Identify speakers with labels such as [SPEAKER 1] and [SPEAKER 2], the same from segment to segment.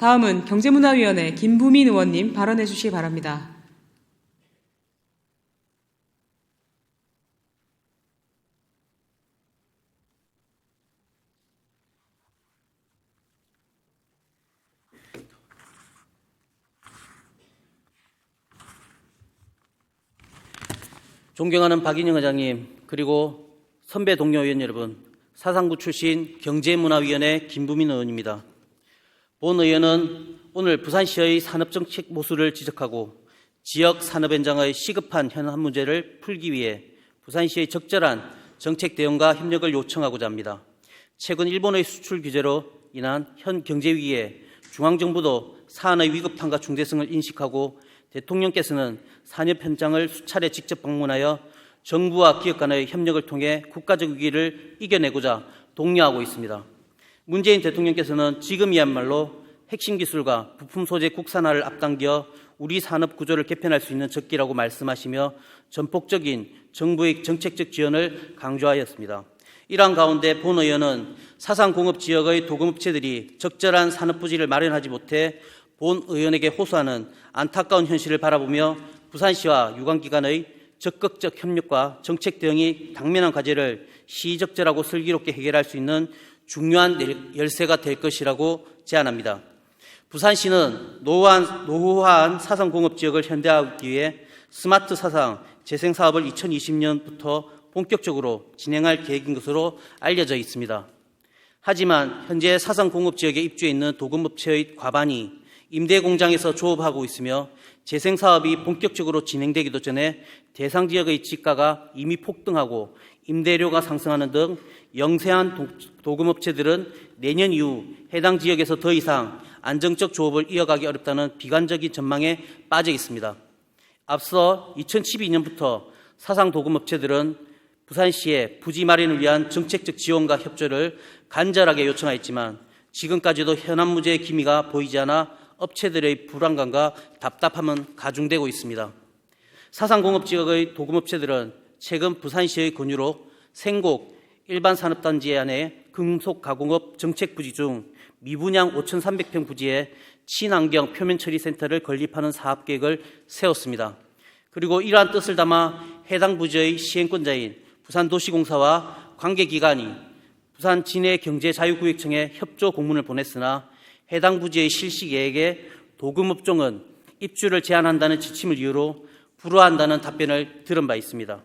[SPEAKER 1] 다음은 경제문화위원회 김부민 의원님 발언해 주시기 바랍니다.
[SPEAKER 2] 존경하는 박인영 의장님, 그리고 선배 동료 의원 여러분, 사상구 출신 경제문화위원회 김부민 의원입니다. 본 의원은 오늘 부산시의 산업정책 모순을 지적하고 지역 산업 현장의 시급한 현안 문제를 풀기 위해 부산시의 적절한 정책 대응과 협력을 요청하고자 합니다. 최근 일본의 수출 규제로 인한 현 경제 위기에 중앙정부도 사안의 위급함과 중대성을 인식하고 대통령께서는 산업 현장을 수차례 직접 방문하여 정부와 기업 간의 협력을 통해 국가적 위기를 이겨내고자 독려하고 있습니다. 문재인 대통령께서는 지금이야말로 핵심 기술과 부품 소재 국산화를 앞당겨 우리 산업 구조를 개편할 수 있는 적기라고 말씀하시며 전폭적인 정부의 정책적 지원을 강조하였습니다. 이러한 가운데 본 의원은 사상공업 지역의 도금업체들이 적절한 산업 부지를 마련하지 못해 본 의원에게 호소하는 안타까운 현실을 바라보며 부산시와 유관기관의 적극적 협력과 정책 대응이 당면한 과제를 시적절하고 슬기롭게 해결할 수 있는 중요한 열쇠가 될 것이라고 제안합니다. 부산시는 노후화한 사상공업 지역을 현대화하기 위해 스마트 사상 재생사업을 2020년부터 본격적으로 진행할 계획인 것으로 알려져 있습니다. 하지만 현재 사상공업 지역에 입주해 있는 도금업체의 과반이 임대 공장에서 조업하고 있으며 재생사업이 본격적으로 진행되기도 전에 대상 지역의 지가가 이미 폭등하고 임대료가 상승하는 등 영세한 도금업체들은 내년 이후 해당 지역에서 더 이상 안정적 조업을 이어가기 어렵다는 비관적인 전망에 빠져 있습니다. 앞서 2012년부터 사상도금업체들은 부산시에 부지 마련을 위한 정책적 지원과 협조를 간절하게 요청하였지만 지금까지도 현안 문제의 기미가 보이지 않아 업체들의 불안감과 답답함은 가중되고 있습니다. 사상공업 지역의 도금업체들은 최근 부산시의 권유로 생곡 일반산업단지 안에 금속가공업 정책부지 중 미분양 5,300평 부지에 친환경 표면처리센터를 건립하는 사업계획을 세웠습니다. 그리고 이러한 뜻을 담아 해당 부지의 시행권자인 부산도시공사와 관계기관이 부산 진해경제자유구역청에 협조 공문을 보냈으나 해당 부지의 실시 계획에 도금업종은 입주를 제한한다는 지침을 이유로 불허한다는 답변을 들은 바 있습니다.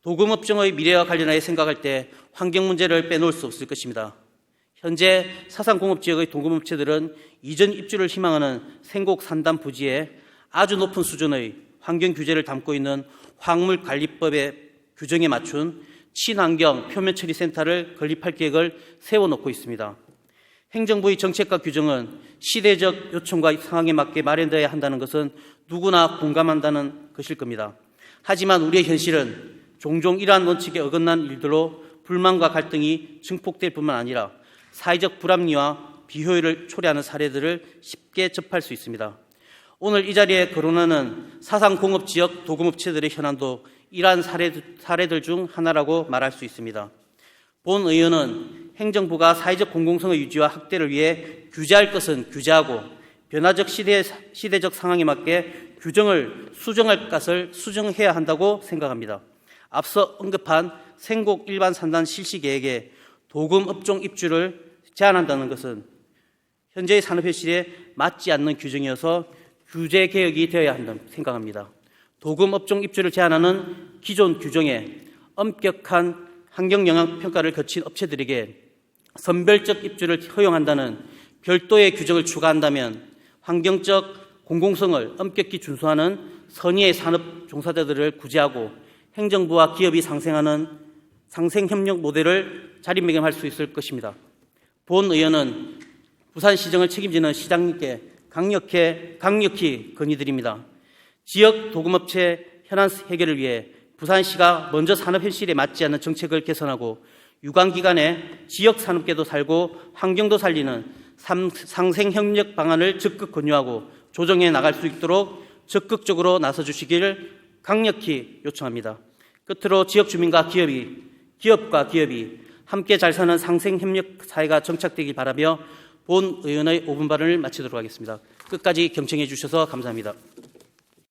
[SPEAKER 2] 도금업종의 미래와 관련하여 생각할 때 환경 문제를 빼놓을 수 없을 것입니다. 현재 사상공업지역의 도금업체들은 이전 입주를 희망하는 생곡 산단 부지에 아주 높은 수준의 환경 규제를 담고 있는 화학물관리법의 규정에 맞춘 친환경 표면처리센터를 건립할 계획을 세워놓고 있습니다. 행정부의 정책과 규정은 시대적 요청과 상황에 맞게 마련되어야 한다는 것은 누구나 공감한다는 것일 겁니다. 하지만 우리의 현실은 종종 이러한 원칙에 어긋난 일들로 불만과 갈등이 증폭될 뿐만 아니라 사회적 불합리와 비효율을 초래하는 사례들을 쉽게 접할 수 있습니다. 오늘 이 자리에 거론하는 사상공업지역 도금업체들의 현안도 이러한 사례들 중 하나라고 말할 수 있습니다. 본 의원은 행정부가 사회적 공공성의 유지와 확대를 위해 규제할 것은 규제하고 변화적 시대적 상황에 맞게 규정을 수정할 것을 수정해야 한다고 생각합니다. 앞서 언급한 생곡 일반 산단 실시 계획에 도금 업종 입주를 제한한다는 것은 현재의 산업 현실에 맞지 않는 규정이어서 규제 개혁이 되어야 한다고 생각합니다. 도금 업종 입주를 제한하는 기존 규정에 엄격한 환경 영향 평가를 거친 업체들에게 선별적 입주를 허용한다는 별도의 규정을 추가한다면 환경적 공공성을 엄격히 준수하는 선의의 산업 종사자들을 구제하고 행정부와 기업이 상생하는 상생협력 모델을 자리매김할 수 있을 것입니다. 본 의원은 부산시정을 책임지는 시장님께 강력히 건의드립니다. 지역 도금업체 현안 해결을 위해 부산시가 먼저 산업 현실에 맞지 않는 정책을 개선하고 유관기관의 지역 산업계도 살고 환경도 살리는 상생협력 방안을 적극 권유하고 조정해 나갈 수 있도록 적극적으로 나서주시기를 강력히 요청합니다. 끝으로 지역 주민과 기업과 기업이 함께 잘 사는 상생협력 사회가 정착되길 바라며 본 의원의 5분 발언을 마치도록 하겠습니다. 끝까지 경청해 주셔서 감사합니다.